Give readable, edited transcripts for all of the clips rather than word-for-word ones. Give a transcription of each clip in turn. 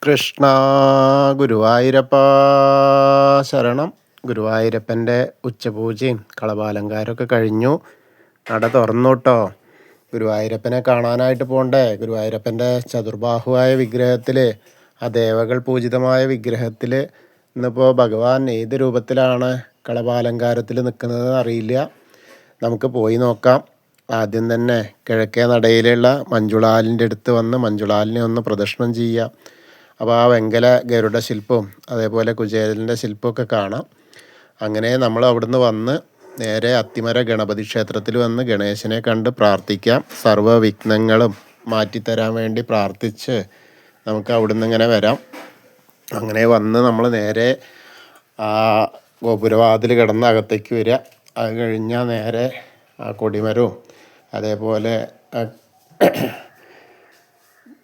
കൃഷ്ണ ഗുരുവായൂരപ്പ ശരണം. ഗുരുവായൂരപ്പൻ്റെ ഉച്ചപൂജയും കളഭാലങ്കാരമൊക്കെ കഴിഞ്ഞു. നട തുറന്നു കേട്ടോ. ഗുരുവായൂരപ്പനെ കാണാനായിട്ട് പോകണ്ടേ? ഗുരുവായൂരപ്പൻ്റെ ചതുർബാഹുവായ വിഗ്രഹത്തിൽ, ആ ദേവകൾ പൂജിതമായ വിഗ്രഹത്തിൽ ഇന്നിപ്പോൾ ഭഗവാൻ ഏത് രൂപത്തിലാണ് കളഭാലങ്കാരത്തിൽ നിൽക്കുന്നത് അറിയില്ല. നമുക്ക് പോയി നോക്കാം. ആദ്യം തന്നെ കിഴക്കേ നടയിലുള്ള മഞ്ജുളാലിൻ്റെ അടുത്ത് വന്ന് മഞ്ജുളാലിനെ ഒന്ന് പ്രദക്ഷിണം ചെയ്യുക. അപ്പോൾ ആ വെങ്കല ഗരുഡ ശില്പവും അതേപോലെ കുചേലൻ്റെ ശില്പമൊക്കെ കാണാം. അങ്ങനെ നമ്മൾ അവിടുന്ന് വന്ന് നേരെ അത്തിമര ഗണപതി ക്ഷേത്രത്തിൽ വന്ന് ഗണേശനെ കണ്ട് പ്രാർത്ഥിക്കാം. സർവ്വ വിഘ്നങ്ങളും മാറ്റിത്തരാൻ വേണ്ടി പ്രാർത്ഥിച്ച് നമുക്ക് അവിടുന്ന് ഇങ്ങനെ വരാം. അങ്ങനെ വന്ന് നമ്മൾ നേരെ ആ ഗോപുരവാതിൽ കിടന്ന് അകത്തേക്ക് വരിക. അത് കഴിഞ്ഞാൽ നേരെ ആ കൊടിമരവും അതേപോലെ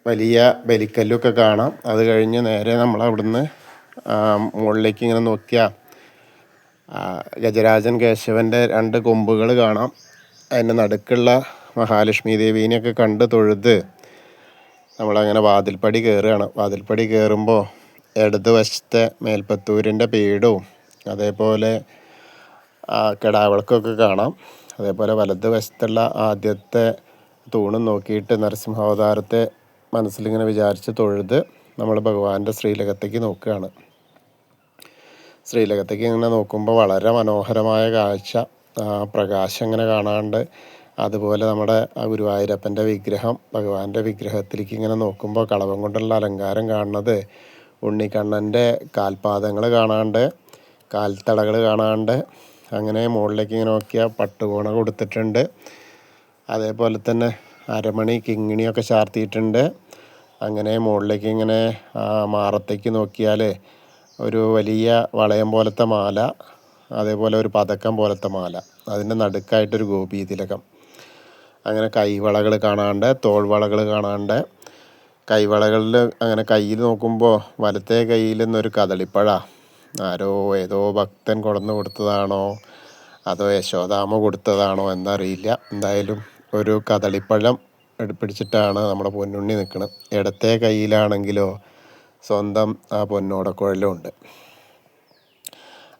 വലിയ ബലിക്കല്ലൊക്കെ കാണാം. അത് കഴിഞ്ഞ് നേരെ നമ്മൾ അവിടുന്ന് മുകളിലേക്ക് ഇങ്ങനെ നോക്കിയാൽ ഗജരാജൻ കേശവൻ്റെ 2 കൊമ്പുകൾ കാണാം. അതിൻ്റെ നടുക്കുള്ള മഹാലക്ഷ്മി ദേവീനെയൊക്കെ കണ്ട് തൊഴുത് നമ്മളങ്ങനെ വാതിൽപ്പടി കയറുകയാണ്. വാതിൽപ്പടി കയറുമ്പോൾ ഇടതുവശത്തെ മേൽപ്പത്തൂരിൻ്റെ പീഠവും അതേപോലെ കിടാവിളക്കൊക്കെ കാണാം. അതേപോലെ വലതുവശത്തുള്ള ആദ്യത്തെ തൂണും നോക്കിയിട്ട് നരസിംഹാവതാരത്തെ മനസ്സിലിങ്ങനെ വിചാരിച്ച് തൊഴുത് നമ്മൾ ഭഗവാന്റെ ശ്രീലകത്തേക്ക് നോക്കുകയാണ്. ശ്രീലകത്തേക്ക് ഇങ്ങനെ നോക്കുമ്പോൾ വളരെ മനോഹരമായ കാഴ്ച, പ്രകാശം ഇങ്ങനെ കാണാണ്ട്. അതുപോലെ നമ്മുടെ ആ ഗുരുവായൂരപ്പൻ്റെ വിഗ്രഹം, ഭഗവാന്റെ വിഗ്രഹത്തിലേക്ക് ഇങ്ങനെ നോക്കുമ്പോൾ കളഭം കൊണ്ടുള്ള അലങ്കാരം കാണുന്നത് ഉണ്ണിക്കണ്ണൻ്റെ കാൽപാദങ്ങൾ കാണാണ്ട്, കാൽത്തടകൾ കാണാണ്ട്. അങ്ങനെ മുകളിലേക്ക് ഇങ്ങനെ നോക്കിയാൽ പട്ടുകോണ കൊടുത്തിട്ടുണ്ട്. അതേപോലെ തന്നെ അരമണി കിങ്ങിണിയൊക്കെ ചാർത്തിയിട്ടുണ്ട്. അങ്ങനെ മുകളിലേക്ക് ഇങ്ങനെ മാറത്തേക്ക് നോക്കിയാൽ ഒരു വലിയ വളയം പോലത്തെ മാല, അതേപോലെ ഒരു പതക്കം പോലത്തെ മാല, അതിൻ്റെ നടുക്കായിട്ടൊരു ഗോപീതിലകം. അങ്ങനെ കൈവളകൾ കാണാണ്ട്, തോൾവളകൾ കാണാണ്ട്. കൈവളകളിൽ അങ്ങനെ കയ്യിൽ നോക്കുമ്പോൾ വലത്തെ കയ്യിൽ നിന്നൊരു കദളിപ്പഴ ആരോ ഏതോ ഭക്തൻ കൊടന്നു കൊടുത്തതാണോ അതോ യശോദാമ്മ കൊടുത്തതാണോ എന്നറിയില്ല. എന്തായാലും ഒരു കദളിപ്പഴം പിടിച്ചിട്ടാണ് നമ്മുടെ പൊന്നുണ്ണി നിൽക്കുന്നത്. ഇടത്തെ കയ്യിലാണെങ്കിലോ സ്വന്തം ആ പൊന്നോടക്കുഴലും ഉണ്ട്.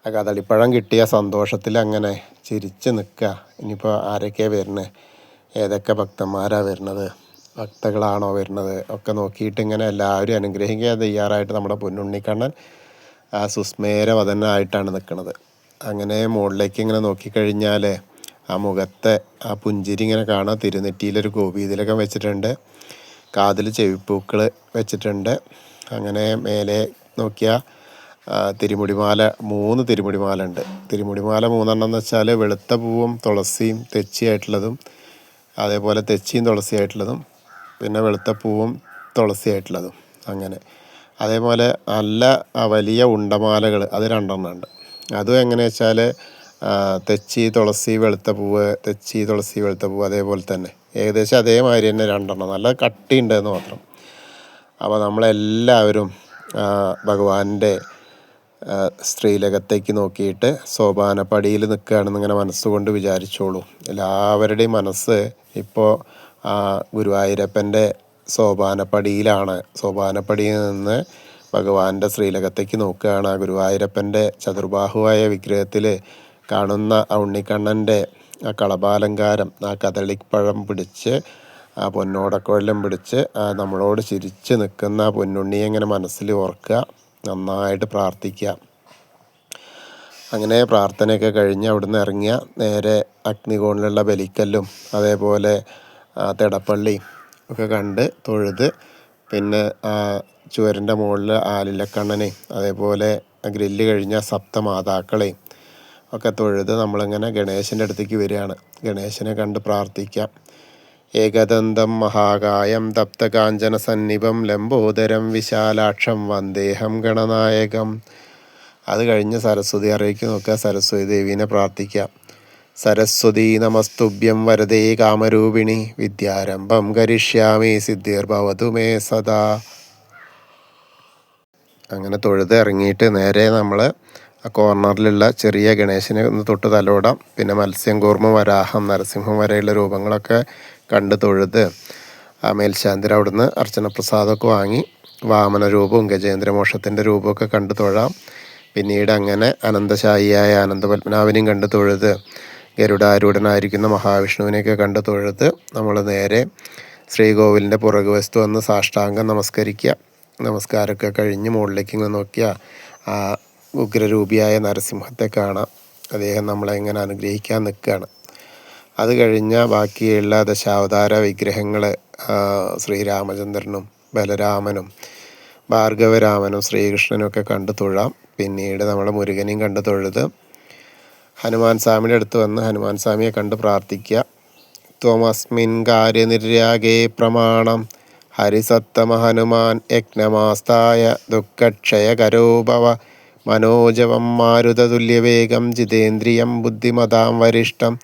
ആ കദളിപ്പഴം കിട്ടിയ സന്തോഷത്തിൽ അങ്ങനെ ചിരിച്ച് നിൽക്കുക. ഇനിയിപ്പോൾ ആരൊക്കെയാണ് വരുന്നത്, ഏതൊക്കെ ഭക്തന്മാരാണ് വരുന്നത്, ഭക്തകളാണോ വരുന്നത് ഒക്കെ നോക്കിയിട്ട് ഇങ്ങനെ എല്ലാവരും അനുഗ്രഹിക്കാൻ തയ്യാറായിട്ട് നമ്മുടെ പൊന്നുണ്ണിക്കണ്ണൻ ആ സുസ്മേരവദനായിട്ടാണ് നിൽക്കുന്നത്. അങ്ങനെ മുകളിലേക്ക് ഇങ്ങനെ നോക്കിക്കഴിഞ്ഞാൽ ആ മുഖത്തെ ആ പുഞ്ചിരി ഇങ്ങനെ കാണാം. തിരുനെറ്റിയിലൊരു ഗോപീതിലകം വെച്ചിട്ടുണ്ട്, കാതിൽ ചെവിപ്പൂക്കൾ വെച്ചിട്ടുണ്ട്. അങ്ങനെ മേലെ നോക്കിയാൽ തിരുമുടിമാല 3 തിരുമുടിമാല ഉണ്ട്. തിരുമുടിമാല 3 എന്ന് വെച്ചാൽ വെളുത്ത പൂവും തുളസിയും തെച്ചിയായിട്ടുള്ളതും, അതേപോലെ തെച്ചിയും തുളസിയായിട്ടുള്ളതും, പിന്നെ വെളുത്ത പൂവും തുളസിയായിട്ടുള്ളതും. അങ്ങനെ അതേപോലെ നല്ല വലിയ ഉണ്ടമാലകൾ അത് 2 ഉണ്ട്. അതും എങ്ങനെയാ വെച്ചാൽ തെച്ചി തുളസി വെളുത്ത പൂവ്, തെച്ചി തുളസി വെളുത്ത പൂവ്, അതേപോലെ തന്നെ ഏകദേശം അതേമാതിരി തന്നെ 2 നല്ല കട്ടിയുണ്ടെന്ന് മാത്രം. അപ്പോൾ നമ്മളെല്ലാവരും ഭഗവാന്റെ ശ്രീലകത്തേക്ക് നോക്കിയിട്ട് സോപാനപ്പടിയിൽ നിൽക്കുകയാണെന്നിങ്ങനെ മനസ്സുകൊണ്ട് വിചാരിച്ചോളൂ. എല്ലാവരുടെയും മനസ്സ് ഇപ്പോൾ ഗുരുവായൂരപ്പൻ്റെ സോപാനപ്പടിയിലാണ്. സോപാനപ്പടിയിൽ നിന്ന് ഭഗവാന്റെ ശ്രീലകത്തേക്ക് നോക്കുകയാണ്. ആ ഗുരുവായൂരപ്പൻ്റെ ചതുർബാഹുവായ വിഗ്രഹത്തിൽ കാണുന്ന ആ ഉണ്ണിക്കണ്ണൻ്റെ ആ കളഭാലങ്കാരം, ആ കദളിപ്പഴം പിടിച്ച് ആ പൊന്നോടക്കുഴലും പിടിച്ച് നമ്മളോട് ചിരിച്ച് നിൽക്കുന്ന ആ പൊന്നുണ്ണിയെ ഇങ്ങനെ മനസ്സിൽ ഓർക്കുക, നന്നായിട്ട് പ്രാർത്ഥിക്കുക. അങ്ങനെ പ്രാർത്ഥനയൊക്കെ കഴിഞ്ഞ് അവിടുന്ന് ഇറങ്ങിയ നേരെ അഗ്നികോണിലുള്ള ബലിക്കല്ലും അതേപോലെ തിടപ്പള്ളി ഒക്കെ കണ്ട് തൊഴുത് പിന്നെ ചുവരിൻ്റെ മുകളിൽ ആലിലക്കണ്ണനെയും അതേപോലെ ഗ്രില്ല് കഴിഞ്ഞ സപ്തമാതാക്കളെയും ഒക്കെ തൊഴുത് നമ്മളിങ്ങനെ ഗണേശൻ്റെ അടുത്തേക്ക് വരികയാണ്. ഗണേശനെ കണ്ട് പ്രാർത്ഥിക്കാം. ഏകദന്തം മഹാകായം തപ്തകാഞ്ചന സന്നിഭം ലംബോദരം വിശാലാക്ഷം വന്ദേഹം ഗണനായകം. അത് കഴിഞ്ഞ് സരസ്വതി അറിയിക്ക് നോക്കുക, സരസ്വതി ദേവീനെ പ്രാർത്ഥിക്കാം. സരസ്വതി നമസ്തുഭ്യം വരദേ കാമരൂപിണി വിദ്യാരംഭം കരിഷ്യാമി സിദ്ധിർഭവതു മേ സദാ. അങ്ങനെ തൊഴുത് ഇറങ്ങിയിട്ട് നേരെ നമ്മൾ ആ കോർണറിലുള്ള ചെറിയ ഗണേശനെ ഒന്ന് തൊട്ട് തലോടാം. പിന്നെ മത്സ്യം, കൂർമ്മ, വരാഹം, നരസിംഹം വരെയുള്ള രൂപങ്ങളൊക്കെ കണ്ട് തൊഴുത് ആ മേൽശാന്തിര അവിടുന്ന് അർച്ചന പ്രസാദമൊക്കെ വാങ്ങി വാമന രൂപവും ഗജേന്ദ്രമോക്ഷത്തിൻ്റെ രൂപമൊക്കെ കണ്ടു തൊഴാം. പിന്നീട് അങ്ങനെ അനന്തശായിയായ അനന്തപത്മനാഭനെയും കണ്ടു തൊഴുത് ഗരുഡാരൂഢനായിരിക്കുന്ന മഹാവിഷ്ണുവിനെയൊക്കെ കണ്ടു തൊഴുത് നമ്മൾ നേരെ ശ്രീകോവിലിൻ്റെ പുറകുവശത്ത് വന്ന് സാഷ്ടാംഗം നമസ്കരിക്കുക. നമസ്കാരമൊക്കെ കഴിഞ്ഞ് മുകളിലേക്ക് ഇങ്ങനെ നോക്കിയാൽ ആ ഉഗ്രരൂപിയായ നരസിംഹത്തെ കാണാം. അദ്ദേഹം നമ്മളെ ഇങ്ങനെ അനുഗ്രഹിക്കാൻ നിൽക്കുകയാണ്. അത് കഴിഞ്ഞാൽ ബാക്കിയുള്ള ദശാവതാര വിഗ്രഹങ്ങൾ ശ്രീരാമചന്ദ്രനും ബലരാമനും ഭാർഗവരാമനും ശ്രീകൃഷ്ണനും ഒക്കെ കണ്ടു തൊഴാം. പിന്നീട് നമ്മൾ മുരുകനെയും കണ്ടു തൊഴുത് ഹനുമാൻ സ്വാമിയുടെ അടുത്ത് വന്ന് ഹനുമാൻ സ്വാമിയെ കണ്ട് പ്രാർത്ഥിക്കുക. ത്വമസ്മിൻ കാര്യനിര്യാഗേ പ്രമാണം ഹരിസത്തമ ഹനുമാൻ യജ്ഞമാസ്തായ ദുഃഖക്ഷയകരോ ഭവ മനോജവം മാരുതതുല്യവേഗം ജിതേന്ദ്രിയം ബുദ്ധിമതാം വരിഷ്ടം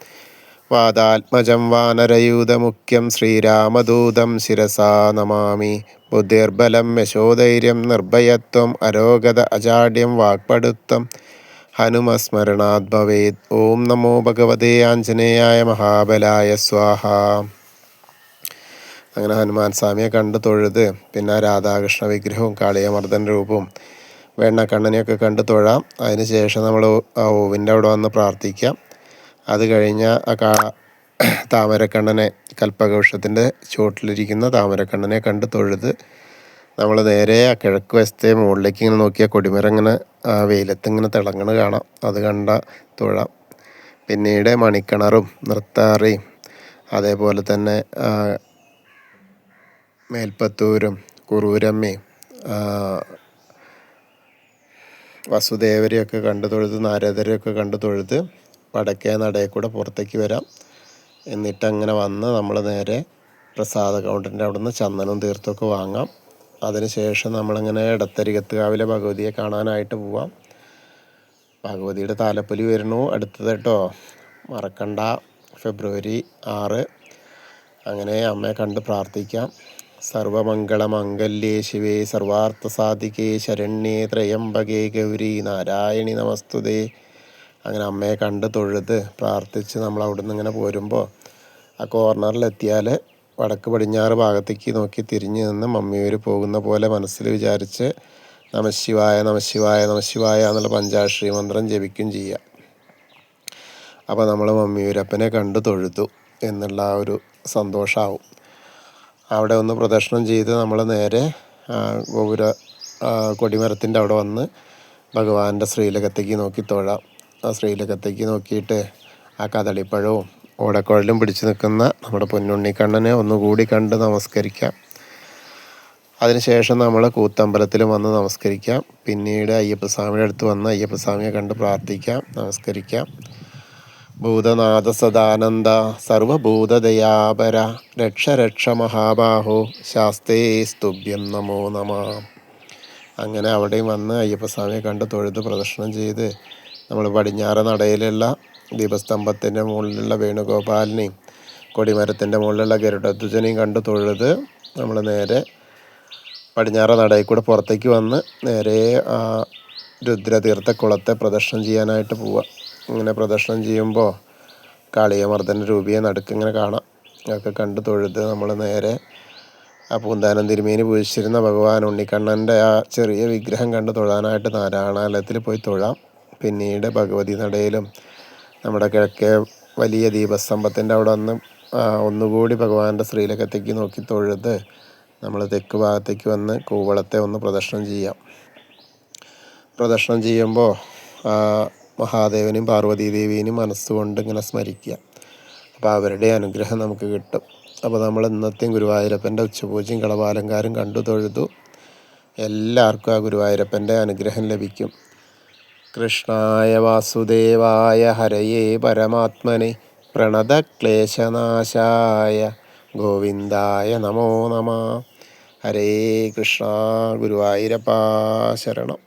വാദാത്മജം വാനരയൂതമുഖ്യം ശ്രീരാമദൂതം ശിരസാ നമാമി. ബുദ്ധിർബലം യശോധൈര്യം നിർഭയത്വം അരോഗത അജാഡ്യം വാക്പടുത്വം ഹനുമസ്മരണാത് ഭവേത്. ഓം നമോ ഭഗവതേ ആഞ്ജനേയായ മഹാബലായ സ്വാഹ. അങ്ങനെ ഹനുമാൻ സ്വാമിയെ കണ്ടു തൊഴുത് പിന്നെ രാധാകൃഷ്ണ വിഗ്രഹവും കാളിയമർദ്ദൻ രൂപവും വെണ്ണക്കണ്ണനെയൊക്കെ കണ്ടു തൊഴാം. അതിന് ശേഷം നമ്മൾ ആ ഓവിൻ്റെ അവിടെ വന്ന് പ്രാർത്ഥിക്കാം. അത് കഴിഞ്ഞാൽ ആ താമരക്കണ്ണനെ കൽപ്പകവൃക്ഷത്തിൻ്റെ ചുവട്ടിലിരിക്കുന്ന താമരക്കണ്ണനെ കണ്ട് തൊഴുത് നമ്മൾ നേരെ ആ കിഴക്ക് വശത്തെ മുകളിലേക്ക് ഇങ്ങനെ നോക്കിയാൽ കൊടിമരം ഇങ്ങനെ വെയിലത്ത് ഇങ്ങനെ തിളങ്ങണ കാണാം. അത് കണ്ട തൊഴാം. പിന്നീട് മണിക്കിണറും നൃത്താറിയും അതേപോലെ തന്നെ മേൽപ്പത്തൂരും കുറൂരമ്മയും വസുദേവരെയൊക്കെ കണ്ടു തൊഴുത് നാരദരെയൊക്കെ കണ്ടു തൊഴുത് വടക്കേ നടയിൽ കൂടെ പുറത്തേക്ക് വരാം. എന്നിട്ട് അങ്ങനെ വന്ന് നമ്മൾ നേരെ പ്രസാദ കൗണ്ടറിൻ്റെ അവിടെ നിന്ന് ചന്ദനവും തീർത്ഥമൊക്കെ വാങ്ങാം. അതിനുശേഷം നമ്മളിങ്ങനെ ഇടത്തരികത്തുകാവിലെ ഭഗവതിയെ കാണാനായിട്ട് പോവാം. ഭഗവതിയുടെ താലപ്പൊലി വരുന്നു അടുത്തത് കേട്ടോ, മറക്കണ്ട. ഫെബ്രുവരി 6. അങ്ങനെ അമ്മയെ കണ്ട് പ്രാർത്ഥിക്കാം. സർവമംഗളമംഗല്യേ ശിവേ സർവാർത്ഥസാധികേ ശരണ്യേ ത്രയംബകേ ഗൗരി നാരായണി നമസ്തുതേ. അങ്ങനെ അമ്മയെ കണ്ട് തൊഴുത് പ്രാർത്ഥിച്ച് നമ്മൾ അവിടെ നിന്ന് ഇങ്ങനെ പോരുമ്പോൾ ആ കോർണറിലെത്തിയാൽ വടക്ക് പടിഞ്ഞാറ് ഭാഗത്തേക്ക് നോക്കി തിരിഞ്ഞ് നിന്ന് മമ്മിയൂർ പോകുന്ന പോലെ മനസ്സിൽ വിചാരിച്ച് നമഃശിവായ നമഃശിവായ നമഃശിവായ എന്നുള്ള പഞ്ചാക്ഷരി മന്ത്രം ജപിക്കും ചെയ്യുക. അപ്പോൾ നമ്മൾ മമ്മിയൂരപ്പനെ കണ്ട് തൊഴുതു എന്നുള്ള ആ ഒരു സന്തോഷമാവും. അവിടെ ഒന്ന് പ്രദക്ഷിണം ചെയ്ത് നമ്മൾ നേരെ ഗോപുര കൊടിമരത്തിൻ്റെ അവിടെ വന്ന് ഭഗവാന്റെ ശ്രീലകത്തേക്ക് നോക്കി തൊഴാം. ആ ശ്രീലകത്തേക്ക് നോക്കിയിട്ട് ആ കദളിപ്പഴവും ഓടക്കുഴലും പിടിച്ച് നിൽക്കുന്ന നമ്മുടെ പൊന്നുണ്ണിക്കണ്ണനെ ഒന്നുകൂടി കണ്ട് നമസ്കരിക്കാം. അതിനുശേഷം നമ്മൾ കൂത്തമ്പലത്തിൽ വന്ന് നമസ്കരിക്കാം. പിന്നീട് അയ്യപ്പസ്വാമിയുടെ അടുത്ത് വന്ന് അയ്യപ്പസ്വാമിയെ കണ്ട് പ്രാർത്ഥിക്കാം, നമസ്കരിക്കാം. ഭൂതനാഥ സദാനന്ദ സർവഭൂതദയാപര രക്ഷ രക്ഷ മഹാബാഹോ ശാസ്തേ സ്തുഭ്യം നമോ നമ. അങ്ങനെ അവിടെയും വന്ന് അയ്യപ്പസ്വാമിയെ കണ്ട് തൊഴുത് പ്രദക്ഷിണം ചെയ്ത് നമ്മൾ പടിഞ്ഞാറ് നടയിലുള്ള ദീപസ്തംഭത്തിൻ്റെ മുകളിലുള്ള വേണുഗോപാലിനെയും കൊടിമരത്തിൻ്റെ മുകളിലുള്ള ഗരുഡധ്വജനെയും കണ്ട് തൊഴുത് നമ്മൾ നേരെ പടിഞ്ഞാറ് നടയിൽ കൂടെ പുറത്തേക്ക് വന്ന് നേരെ രുദ്രതീർത്ഥക്കുളത്തെ പ്രദക്ഷിണം ചെയ്യാനായിട്ട് പോവുക. ഇങ്ങനെ പ്രദക്ഷിണം ചെയ്യുമ്പോൾ കാളിയമർദ്ദന രൂപിയെ നടുക്കിങ്ങനെ കാണാം. അതൊക്കെ കണ്ട് തൊഴുത് നമ്മൾ നേരെ ആ പൂന്താനം തിരുമേനി പൂജിച്ചിരുന്ന ഭഗവാൻ ഉണ്ണിക്കണ്ണൻ്റെ ആ ചെറിയ വിഗ്രഹം കണ്ട് തൊഴാനായിട്ട് നാരായണാലയത്തിൽ പോയി തൊഴാം. പിന്നീട് ഭഗവതി നടയിലും നമ്മുടെ കിഴക്കേ വലിയ ദീപസ്തംഭത്തിൻ്റെ അവിടെ വന്ന് ഒന്നുകൂടി ഭഗവാന്റെ ശ്രീലകത്തേക്ക് നോക്കി തൊഴുത് നമ്മൾ തെക്ക് ഭാഗത്തേക്ക് വന്ന് കൂവളത്തെ ഒന്ന് പ്രദക്ഷിണം ചെയ്യാം. പ്രദക്ഷിണം ചെയ്യുമ്പോൾ മഹാദേവനെയും പാർവതീദേവിയെയും മനസ്സുകൊണ്ട് ഇങ്ങനെ സ്മരിക്കുക. അപ്പോൾ അവരുടെ അനുഗ്രഹം നമുക്ക് കിട്ടും. അപ്പോൾ നമ്മൾ ഇന്നത്തെയും ഗുരുവായൂരപ്പൻ്റെ ഉച്ചപൂജയും കളഭാലങ്കാരം കണ്ടു തൊഴുതു. എല്ലാവർക്കും ആ ഗുരുവായൂരപ്പൻ്റെ അനുഗ്രഹം ലഭിക്കും. കൃഷ്ണായ വാസുദേവായ ഹരയേ പരമാത്മനെ പ്രണതക്ലേശനാശായ ഗോവിന്ദായ നമോ നമ. ഹരേ കൃഷ്ണ. ഗുരുവായൂരപ്പാ ശരണം.